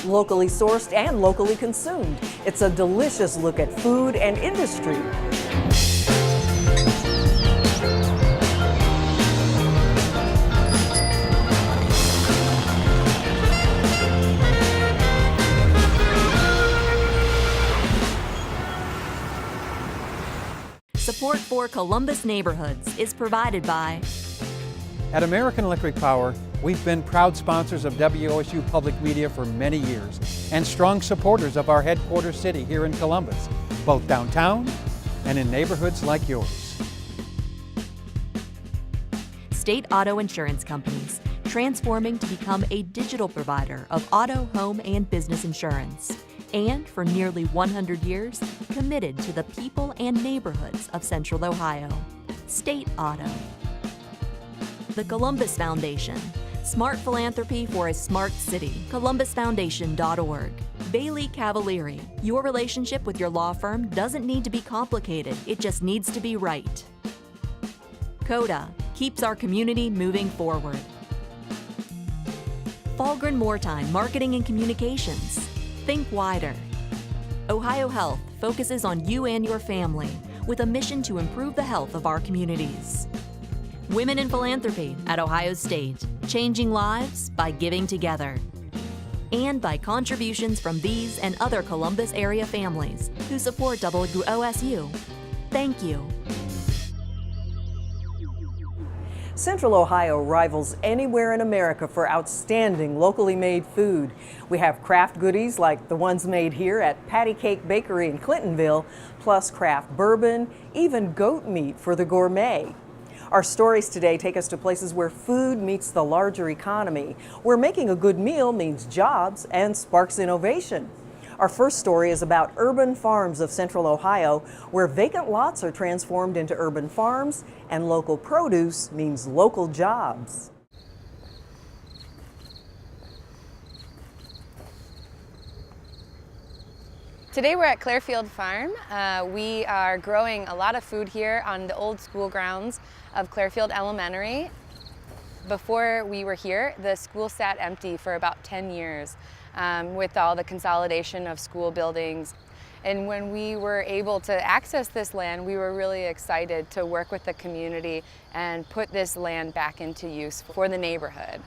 Locally sourced and locally consumed. It's a delicious look at food and industry. Support for Columbus Neighborhoods is provided by At American Electric Power, we've been proud sponsors of WOSU Public Media for many years and strong supporters of our headquarters city here in Columbus, both downtown and in neighborhoods like yours. State Auto Insurance Companies, transforming to become a digital provider of auto, home, and business insurance. And for nearly 100 years, committed to the people and neighborhoods of Central Ohio. State Auto. The Columbus Foundation. Smart philanthropy for a smart city. ColumbusFoundation.org. Bailey Cavalieri. Your relationship with your law firm doesn't need to be complicated, it just needs to be right. CODA. Keeps our community moving forward. Falgren Moortime Marketing and Communications. Think wider. Ohio Health focuses on you and your family with a mission to improve the health of our communities. Women in Philanthropy at Ohio State, changing lives by giving together. And by contributions from these and other Columbus area families who support WOSU. Thank you. Central Ohio rivals anywhere in America for outstanding locally made food. We have craft goodies like the ones made here at Patty Cake Bakery in Clintonville, plus craft bourbon, even goat meat for the gourmet. Our stories today take us to places where food meets the larger economy, where making a good meal means jobs and sparks innovation. Our first story is about urban farms of Central Ohio, where vacant lots are transformed into urban farms and local produce means local jobs. Today we're at Clarefield Farm. We are growing a lot of food here on the old school grounds of Clarefield Elementary. Before we were here, the school sat empty for about 10 years with all the consolidation of school buildings. And when we were able to access this land, we were really excited to work with the community and put this land back into use for the neighborhood.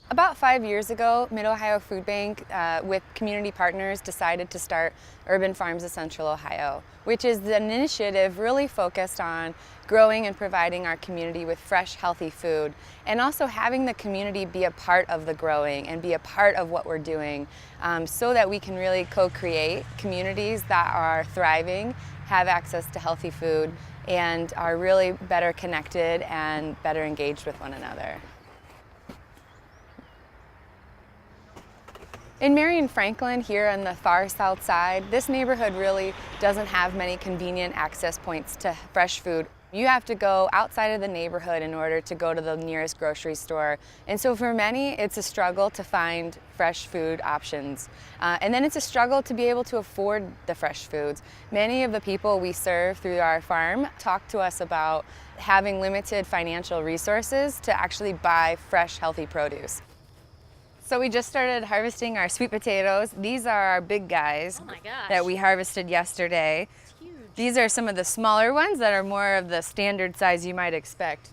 About 5 years ago, Mid-Ohio Food Bank with community partners decided to start Urban Farms of Central Ohio, which is an initiative really focused on growing and providing our community with fresh, healthy food, and also having the community be a part of the growing and be a part of what we're doing so that we can really co-create communities that are thriving, have access to healthy food, and are really better connected and better engaged with one another. In Marion Franklin, here on the far south side, this neighborhood really doesn't have many convenient access points to fresh food. You have to go outside of the neighborhood in order to go to the nearest grocery store. And so for many, it's a struggle to find fresh food options. And then it's a struggle to be able to afford the fresh foods. Many of the people we serve through our farm talk to us about having limited financial resources to actually buy fresh, healthy produce. So we just started harvesting our sweet potatoes. These are our big guys that we harvested yesterday. These are some of the smaller ones that are more of the standard size you might expect.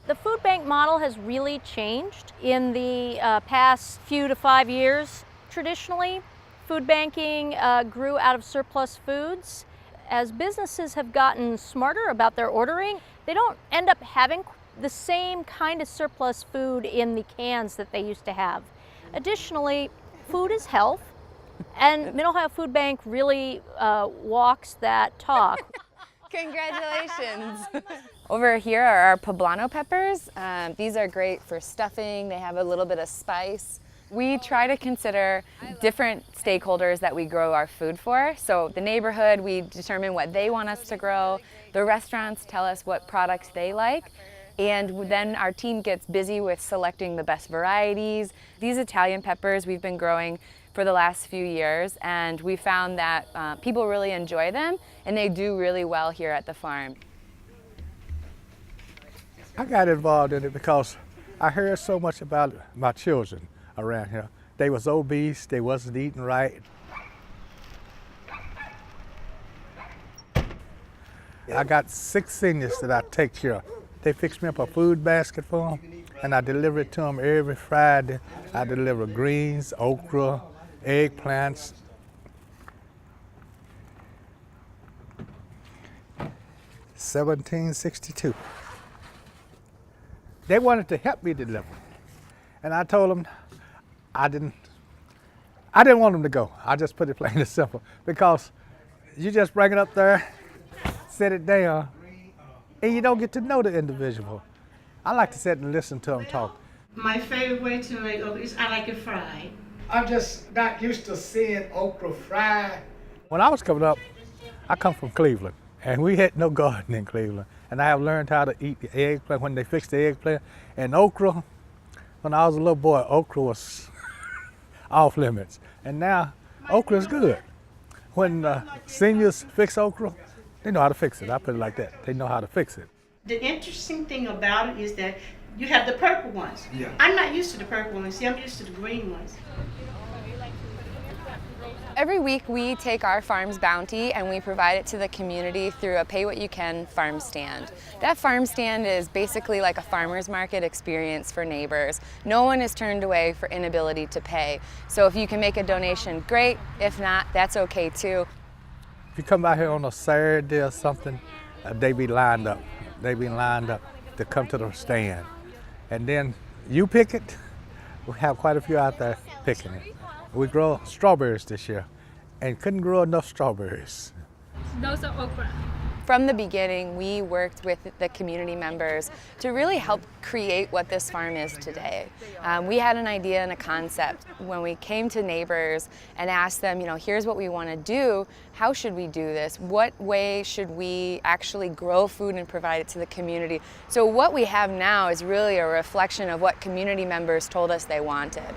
The food bank model has really changed in the past few to 5 years. Traditionally, food banking grew out of surplus foods. As businesses have gotten smarter about their ordering, they don't end up having the same kind of surplus food in the cans that they used to have. Additionally, food is health, and Mid-Ohio Food Bank really walks that talk. Congratulations. Over here are our poblano peppers. These are great for stuffing. They have a little bit of spice. We try to consider different stakeholders that we grow our food for. So the neighborhood, we determine what they want us to grow. The restaurants tell us what products they like. And then our team gets busy with selecting the best varieties. These Italian peppers we've been growing for the last few years, and we found that people really enjoy them, and they do really well here at the farm. I got involved in it because I heard so much about my children around here. They was obese, they wasn't eating right. I got 6 seniors that I take care of. They fix me up a food basket for them, and I deliver it to them every Friday. I deliver greens, okra, eggplants. $17.62. They wanted to help me deliver, and I told them I didn't want them to go. I just put it plain and simple, because you just bring it up there, set it down, and you don't get to know the individual. I like to sit and listen to them talk. My favorite way to make okra is I like it fried. I'm just not used to seeing okra fried. When I was coming up, I come from Cleveland, and we had no garden in Cleveland. And I have learned how to eat the eggplant when they fix the eggplant. And okra, when I was a little boy, okra was off limits. And now, okra is good. When seniors fix okra, they know how to fix it. I put it like that. They know how to fix it. The interesting thing about it is that you have the purple ones. Yeah. I'm not used to the purple ones. See, I'm used to the green ones. Every week we take our farm's bounty and we provide it to the community through a Pay What You Can farm stand. That farm stand is basically like a farmer's market experience for neighbors. No one is turned away for inability to pay. So if you can make a donation, great. If not, that's okay too. If you come out here on a Saturday or something, they be lined up. They be lined up to come to the stand. And then you pick it. We have quite a few out there picking it. We grow strawberries this year and couldn't grow enough strawberries. Those are okra. From the beginning, we worked with the community members to really help create what this farm is today. We had an idea and a concept when we came to neighbors and asked them, here's what we want to do. How should we do this? What way should we actually grow food and provide it to the community? So what we have now is really a reflection of what community members told us they wanted.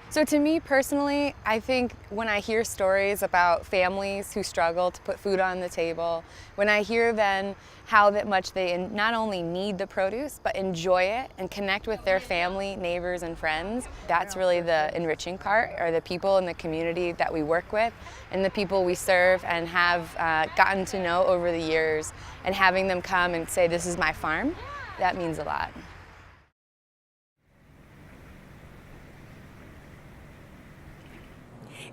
So to me personally, I think when I hear stories about families who struggle to put food on the table, when I hear then how that much they not only need the produce, but enjoy it and connect with their family, neighbors, and friends, that's really the enriching part, are the people in the community that we work with and the people we serve and have gotten to know over the years, and having them come and say, this is my farm, that means a lot.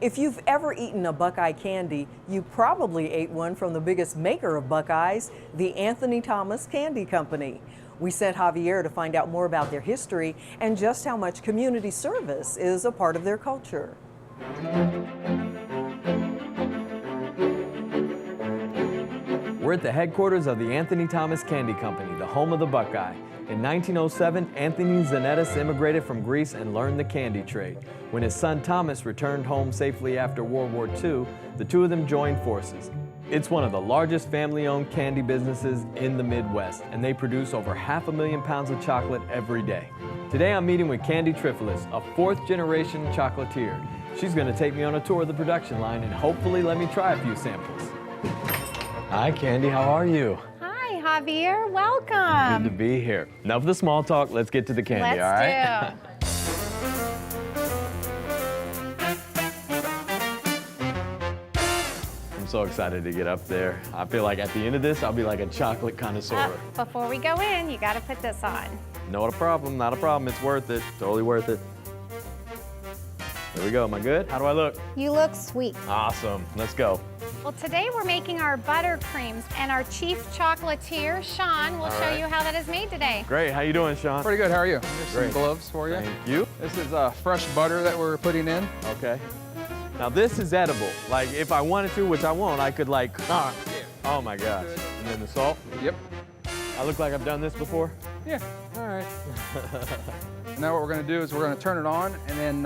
If you've ever eaten a Buckeye candy, you probably ate one from the biggest maker of Buckeyes, the Anthony Thomas Candy Company. We sent Javier to find out more about their history and just how much community service is a part of their culture. We're at the headquarters of the Anthony Thomas Candy Company, the home of the Buckeye. In 1907, Anthony Zanetis immigrated from Greece and learned the candy trade. When his son Thomas returned home safely after World War II, the two of them joined forces. It's one of the largest family-owned candy businesses in the Midwest, and they produce over 500,000 pounds of chocolate every day. Today I'm meeting with Candy Trifolis, a fourth-generation chocolatier. She's going to take me on a tour of the production line and hopefully let me try a few samples. Hi, Candy. How are you? Hi, Javier. Welcome. Good to be here. Enough of the small talk. Let's get to the candy, all right? I'm so excited to get up there. I feel like at the end of this, I'll be like a chocolate connoisseur. Before we go in, you got to put this on. Not a problem, not a problem. It's worth it. Totally worth it. There we go. Am I good? How do I look? You look sweet. Awesome. Let's go. Well, today we're making our buttercreams, and our chief chocolatier, Sean, will show you how that is made today. Great. How you doing, Sean? Pretty good, how are you? Here's Great. some gloves for you. Thank you. This is fresh butter that we're putting in. Okay. Now this is edible. Like if I wanted to, which I won't, I could like, oh my gosh. And then the salt. Yep. I look like I've done this before? Yeah, all right. Now what we're gonna do is we're gonna turn it on and then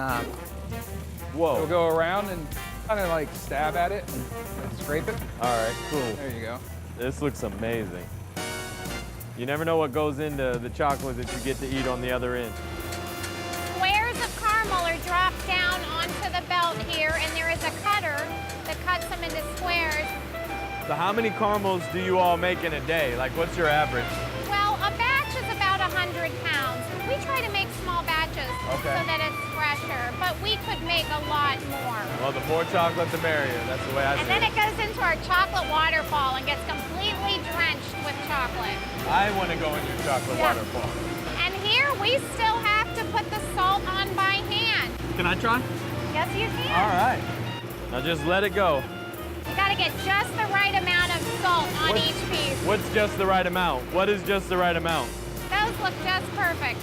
Whoa. we'll go around and kind of like stab at it and scrape it. All right, cool. There you go. This looks amazing. You never know what goes into the chocolate that you get to eat on the other end. Squares of caramel are dropped down onto the belt here, and there is a cutter that cuts them into squares. So how many caramels do you all make in a day? Like what's your average? Well, a batch is about 100 pounds. We try to make small batches Okay. so that it's fresher, but we could make a lot more. Well, the more chocolate, the merrier. That's the way I And see then it. it goes into our chocolate waterfall and gets completely drenched with chocolate. I want to go in your chocolate Yeah. waterfall. And here we still have to put the salt on by hand. Can I try? Yes, you can. All right. Now just let it go. You gotta get just the right amount of salt on What's- each piece. What's just the right amount? What is just the right amount? Those look just perfect.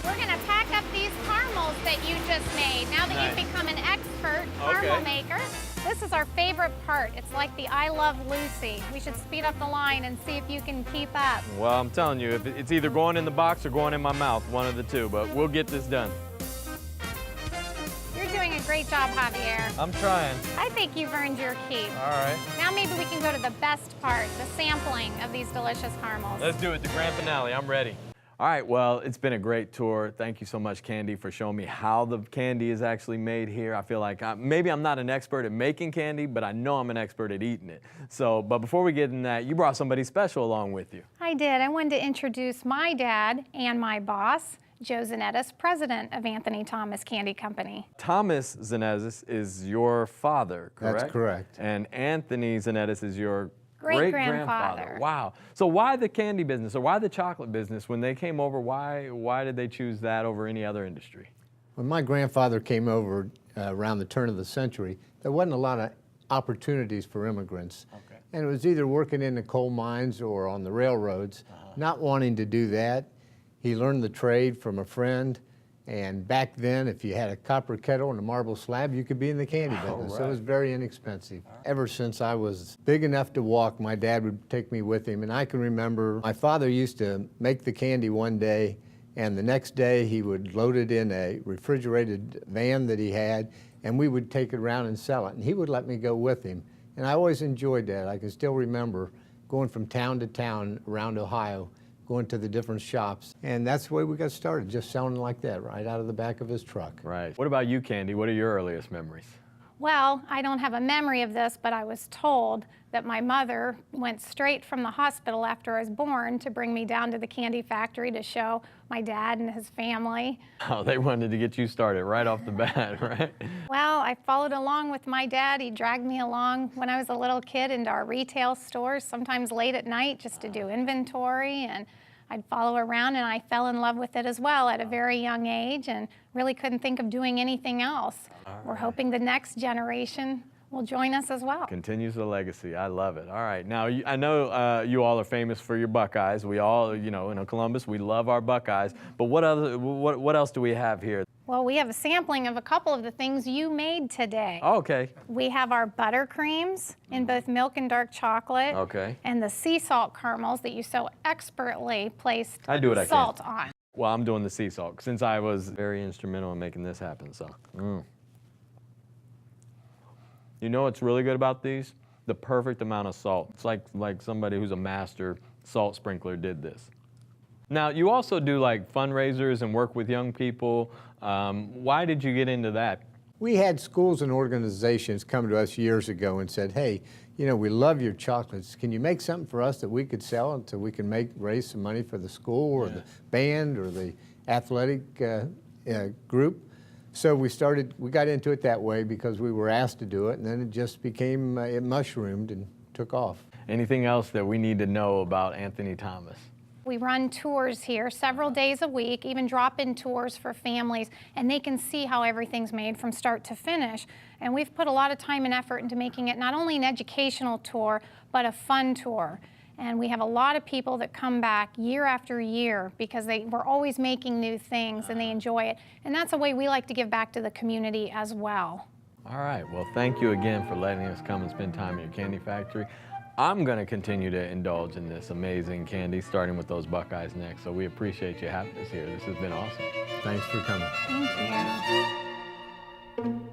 We're gonna pack up these caramels that you just made. Now that Nice. you've become an expert caramel Okay. maker. This is our favorite part. It's like the I Love Lucy. We should speed up the line and see if you can keep up. Well, I'm telling you, if it's either going in the box or going in my mouth, one of the two, but we'll get this done. You're doing a great job, Javier. I'm trying. I think you've earned your keep. All right. Now maybe we can go to the best part, the sampling of these delicious caramels. Let's do it, the grand finale. I'm ready. All right, well, it's been a great tour. Thank you so much, Candy, for showing me how the candy is actually made here. I feel like maybe I'm not an expert at making candy, but I know I'm an expert at eating it. So, but before we get in that, you brought somebody special along with you. I did. I wanted to introduce my dad and my boss, Joe Zanettis, president of Anthony Thomas Candy Company. Thomas Zanettis is your father, correct? That's correct. And Anthony Zanettis is your Great-grandfather. Wow. So why the candy business or why the chocolate business? When they came over, why did they choose that over any other industry? When my grandfather came over around the turn of the century, there wasn't a lot of opportunities for immigrants. Okay. And it was either working in the coal mines or on the railroads. Not wanting to do that, he learned the trade from a friend. And back then, if you had a copper kettle and a marble slab, you could be in the candy business. So it was very inexpensive. Ever since I was big enough to walk, my dad would take me with him. And I can remember my father used to make the candy one day, and the next day he would load it in a refrigerated van that he had, and we would take it around and sell it. And he would let me go with him. And I always enjoyed that. I can still remember going from town to town around Ohio, going to the different shops. And that's the way we got started, just selling like that, right out of the back of his truck. Right. What about you, Candy? What are your earliest memories? Well, I don't have a memory of this, but I was told that my mother went straight from the hospital after I was born to bring me down to the candy factory to show my dad and his family. Oh, they wanted to get you started right off the bat, right? Well, I followed along with my dad. He dragged me along when I was a little kid into our retail stores, sometimes late at night just to do inventory, and I'd follow around, and I fell in love with it as well at a very young age and really couldn't think of doing anything else. We're hoping the next generation will join us as well. Continues the legacy. I love it. All right. Now, I know you all are famous for your Buckeyes. We all, you know, in Columbus, we love our Buckeyes. But what else do we have here? Well, we have a sampling of a couple of the things you made today. Oh, okay. We have our buttercreams in both milk and dark chocolate. Okay. And the sea salt caramels that you so expertly placed I do what I can. salt on. Well, I'm doing the sea salt since I was very instrumental in making this happen. So, You know what's really good about these? The perfect amount of salt. It's like somebody who's a master salt sprinkler did this. Now, you also do like fundraisers and work with young people. Why did you get into that? We had schools and organizations come to us years ago and said, hey, you know, we love your chocolates. Can you make something for us that we could sell so we can raise some money for the school or the band or the athletic group? So we got into it that way because we were asked to do it, and then it just became, it mushroomed and took off. Anything else that we need to know about Anthony Thomas? We run tours here several days a week, even drop-in tours for families, and they can see how everything's made from start to finish. And we've put a lot of time and effort into making it not only an educational tour, but a fun tour. And we have a lot of people that come back year after year because we're always making new things and they enjoy it. And that's a way we like to give back to the community as well. All right, well, thank you again for letting us come and spend time in your candy factory. I'm going to continue to indulge in this amazing candy, starting with those Buckeyes next. So we appreciate you having us here. This has been awesome. Thanks for coming. Thank you.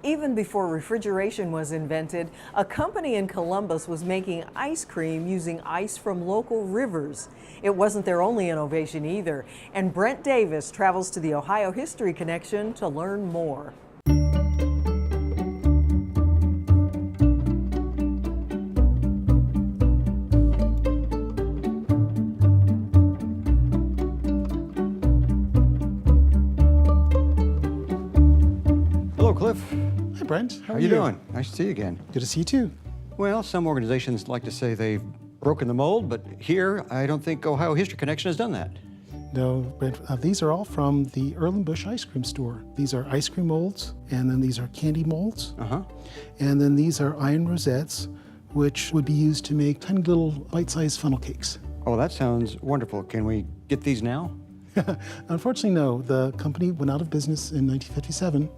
Even before refrigeration was invented, a company in Columbus was making ice cream using ice from local rivers. It wasn't their only innovation either, and Brent Davis travels to the Ohio History Connection to learn more. Brent. How are you doing? Nice to see you again. Good to see you too. Well, some organizations like to say they've broken the mold, but here, I don't think Ohio History Connection has done that. No, Brent, these are all from the Erlenbush ice cream store. These are ice cream molds, and then these are candy molds. And then these are iron rosettes, which would be used to make tiny little bite-sized funnel cakes. Oh, that sounds wonderful. Can we get these now? Unfortunately, no. The company went out of business in 1957,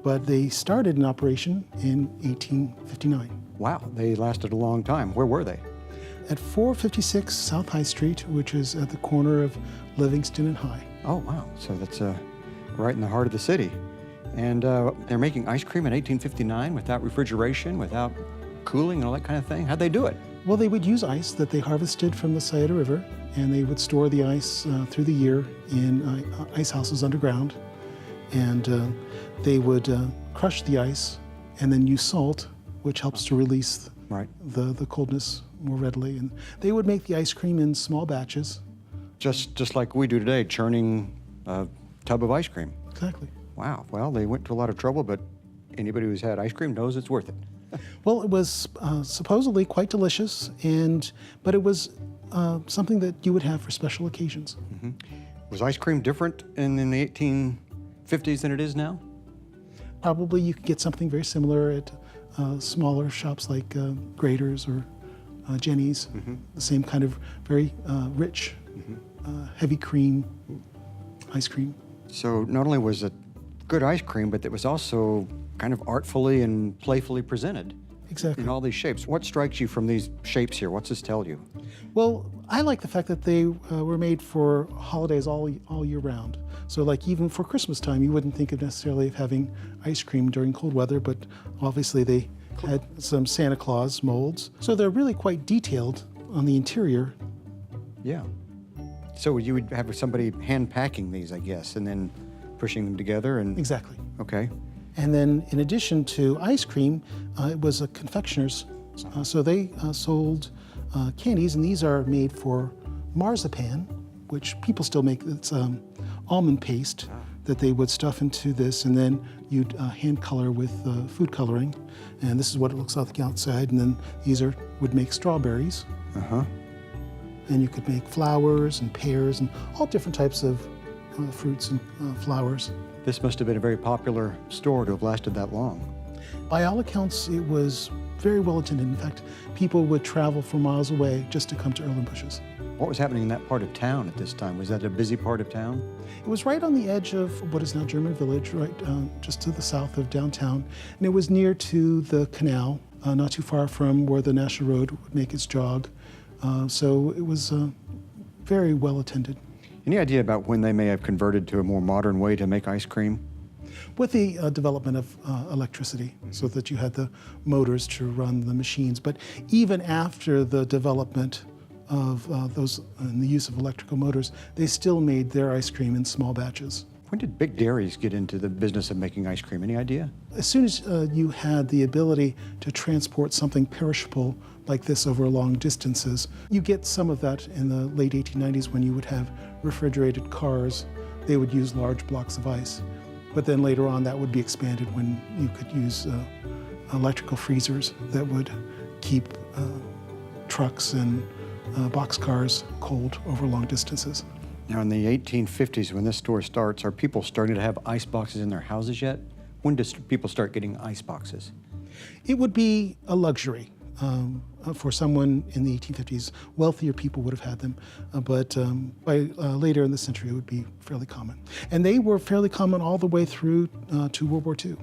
but they started in operation in 1859. Wow, they lasted a long time. Where were they? At 456 South High Street, which is at the corner of Livingston and High. Oh, wow. So that's right in the heart of the city. And they're making ice cream in 1859 without refrigeration, without cooling and all that kind of thing. How'd they do it? Well, they would use ice that they harvested from the Scioto River, and they would store the ice through the year in ice houses underground. And they would crush the ice and then use salt, which helps to release the coldness more readily. And they would make the ice cream in small batches. Just like we do today, churning a tub of ice cream. Exactly. Wow. Well, they went to a lot of trouble, but anybody who's had ice cream knows it's worth it. Well, it was supposedly quite delicious, but it was something that you would have for special occasions. Was ice cream different in the 1850s than it is now? Probably you could get something very similar at smaller shops like Grader's or Jenny's. The same kind of very rich, heavy cream ice cream. So not only was it good ice cream, but it was also kind of artfully and playfully presented. Exactly. In all these shapes. What strikes you from these shapes here? What's this tell you? Well, I like the fact that they were made for holidays all year round. So like even for Christmas time, you wouldn't think of necessarily of having ice cream during cold weather, but obviously they had some Santa Claus molds. So they're really quite detailed on the interior. Yeah. So you would have somebody hand packing these, I guess, and then pushing them together and... Exactly. Okay. And then in addition to ice cream, it was a confectioner's. So they sold candies, and these are made for marzipan, which people still make. It's almond paste that they would stuff into this, and then you'd hand color with food coloring. And this is what it looks like outside. And then these would make strawberries. And you could make flowers and pears and all different types of fruits and flowers. This must have been a very popular store to have lasted that long. By all accounts, it was very well attended. In fact, people would travel from miles away just to come to Erlenbush's. What was happening in that part of town at this time? Was that a busy part of town? It was right on the edge of what is now German Village, right just to the south of downtown. And it was near to the canal, not too far from where the National Road would make its jog. So it was very well attended. Any idea about when they may have converted to a more modern way to make ice cream? With the development of electricity, so that you had the motors to run the machines. But even after the development of those and the use of electrical motors, they still made their ice cream in small batches. When did big dairies get into the business of making ice cream? Any idea? As soon as you had the ability to transport something perishable like this over long distances, you get some of that in the late 1890s when you would have refrigerated cars. They would use large blocks of ice. But then later on that would be expanded when you could use electrical freezers that would keep trucks and boxcars cold over long distances. Now in the 1850s, when this store starts, are people starting to have ice boxes in their houses yet? When do people start getting ice boxes? It would be a luxury. For someone in the 1850s, wealthier people would have had them, but by later in the century, it would be fairly common. And they were fairly common all the way through to World War II.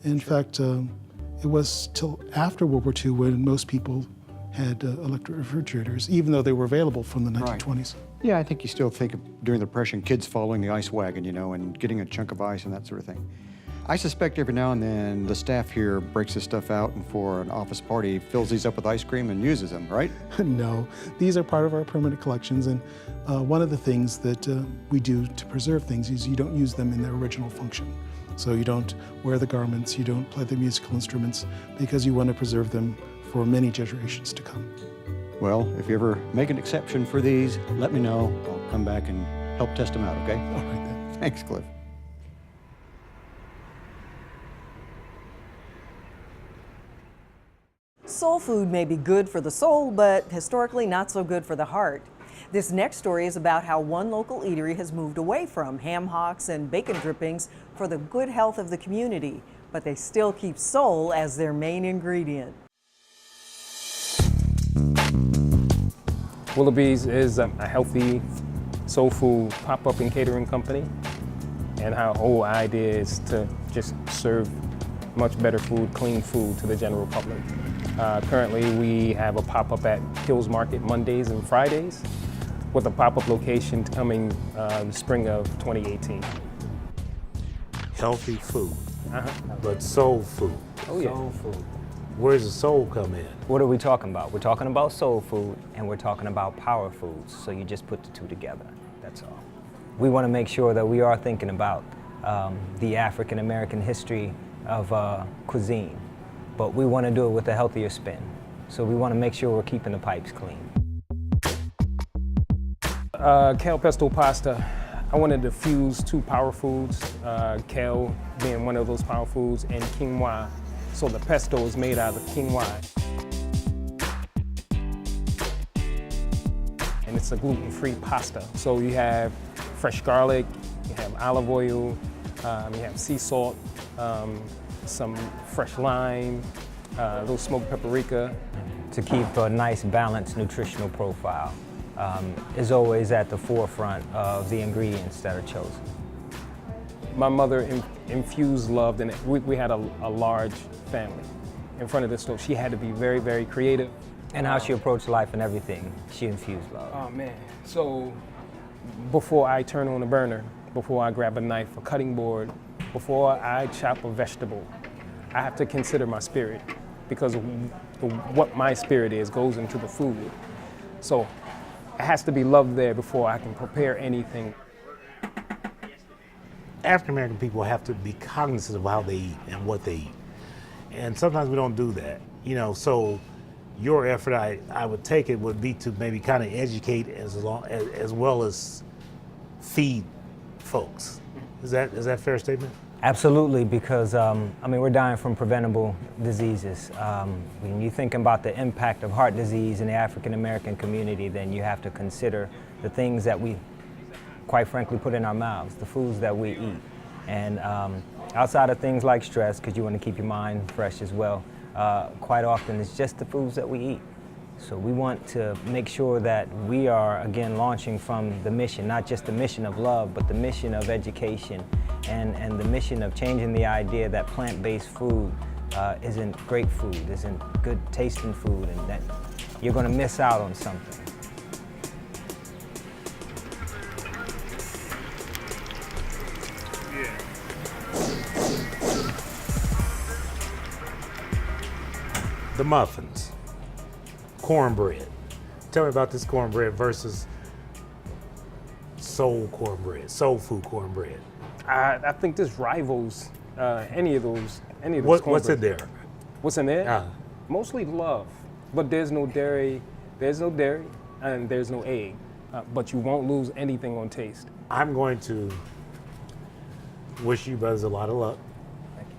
In fact, it was till after World War II when most people had electric refrigerators, even though they were available from the 1920s. Yeah, I think you still think of, during the Depression, kids following the ice wagon, you know, and getting a chunk of ice and that sort of thing. I suspect every now and then the staff here breaks this stuff out and for an office party fills these up with ice cream and uses them, right? No, these are part of our permanent collections, and one of the things that we do to preserve things is you don't use them in their original function. So you don't wear the garments, you don't play the musical instruments, because you want to preserve them for many generations to come. Well, if you ever make an exception for these, let me know. I'll come back and help test them out, okay? All right then. Thanks, Cliff. Soul food may be good for the soul, but historically not so good for the heart. This next story is about how one local eatery has moved away from ham hocks and bacon drippings for the good health of the community, but they still keep soul as their main ingredient. Willoughby's is a healthy soul food pop-up and catering company, and our whole idea is to just serve much better food, clean food to the general public. Currently we have a pop-up at Hills Market Mondays and Fridays, with a pop-up location coming the spring of 2018. Healthy food, but soul food. Oh, yeah. Soul food. Where does the soul come in? What are we talking about? We're talking about soul food and we're talking about power foods. So you just put the two together, that's all. We want to make sure that we are thinking about the African American history of cuisine, but we want to do it with a healthier spin. So we want to make sure we're keeping the pipes clean. Kale pesto pasta. I wanted to fuse two power foods, kale being one of those power foods, and quinoa. So the pesto is made out of quinoa. And it's a gluten-free pasta. So you have fresh garlic, you have olive oil, you have sea salt, some fresh lime, a little smoked paprika. To keep a nice balanced nutritional profile is always at the forefront of the ingredients that are chosen. My mother infused love in it. We had a large family in front of the stove. She had to be very, very creative. And how she approached life and everything, she infused love. Oh man, so before I turn on the burner, before I grab a knife, a cutting board, before I chop a vegetable, I have to consider my spirit, because what my spirit is goes into the food. So it has to be love there before I can prepare anything. African American people have to be cognizant of how they eat and what they eat. And sometimes we don't do that. You know, so your effort, I would take it, would be to maybe kind of educate as well as feed folks. Is that a fair statement? Absolutely, because I mean, we're dying from preventable diseases. When you think about the impact of heart disease in the African American community, then you have to consider the things that we, quite frankly, put in our mouths, the foods that we eat. And outside of things like stress, because you want to keep your mind fresh as well, quite often it's just the foods that we eat. So we want to make sure that we are, again, launching from the mission, not just the mission of love, but the mission of education and the mission of changing the idea that plant-based food isn't great food, isn't good tasting food, and that you're going to miss out on something. The muffins, cornbread. Tell me about this cornbread versus soul cornbread, soul food cornbread. I think this rivals any of those What's in there? What's in there? Mostly love, but there's no dairy, and there's no egg, but you won't lose anything on taste. I'm going to wish you brothers a lot of luck.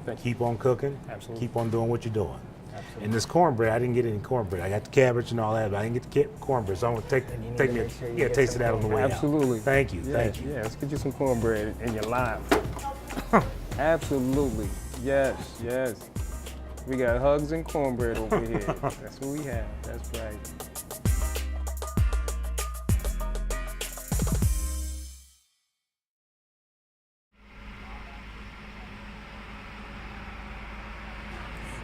Thank you. Keep on cooking. Absolutely. Keep on doing what you're doing. Absolutely. And this cornbread, I didn't get any cornbread. I got the cabbage and all that, but I didn't get the cornbread. So I'm gonna take me a taste of that on the way out. Absolutely. Thank you. Yeah, Thank you. Yeah, let's get you some cornbread in your life. Absolutely. Yes, yes. We got hugs and cornbread over here. That's what we have. That's right.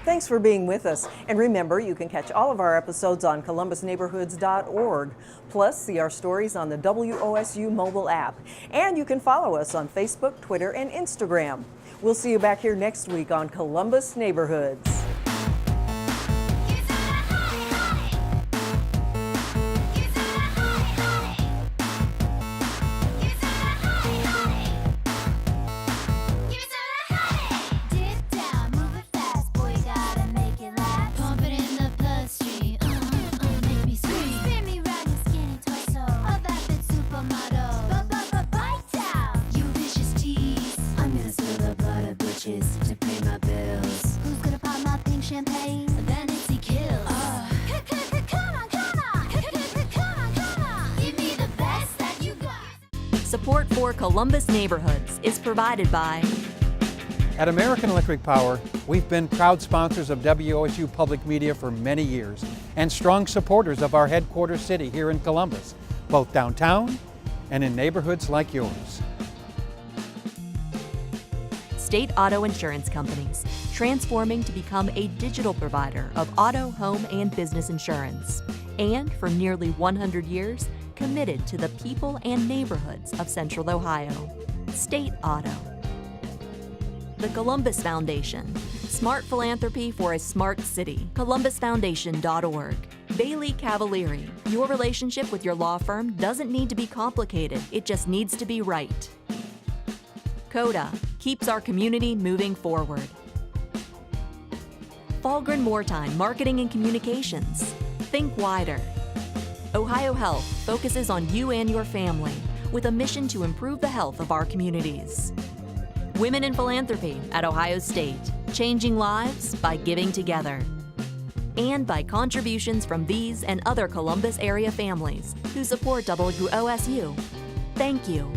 Thanks for being with us. And remember, you can catch all of our episodes on columbusneighborhoods.org. Plus, see our stories on the WOSU mobile app. And you can follow us on Facebook, Twitter, and Instagram. We'll see you back here next week on Columbus Neighborhoods. To pay my bills. Who's gonna pop my Support for Columbus neighborhoods is provided by At American Electric Power, we've been proud sponsors of WOSU Public Media for many years and strong supporters of our headquarters city here in Columbus, both downtown and in neighborhoods like yours. State Auto Insurance Companies, transforming to become a digital provider of auto, home, and business insurance. And for nearly 100 years, committed to the people and neighborhoods of Central Ohio. State Auto. The Columbus Foundation. Smart philanthropy for a smart city. ColumbusFoundation.org. Bailey Cavalieri. Your relationship with your law firm doesn't need to be complicated, it just needs to be right. CODA. Keeps our community moving forward. Falgren Moortime Marketing and Communications. Think wider. Ohio Health focuses on you and your family with a mission to improve the health of our communities. Women in Philanthropy at Ohio State, changing lives by giving together. And by contributions from these and other Columbus area families who support WOSU. Thank you.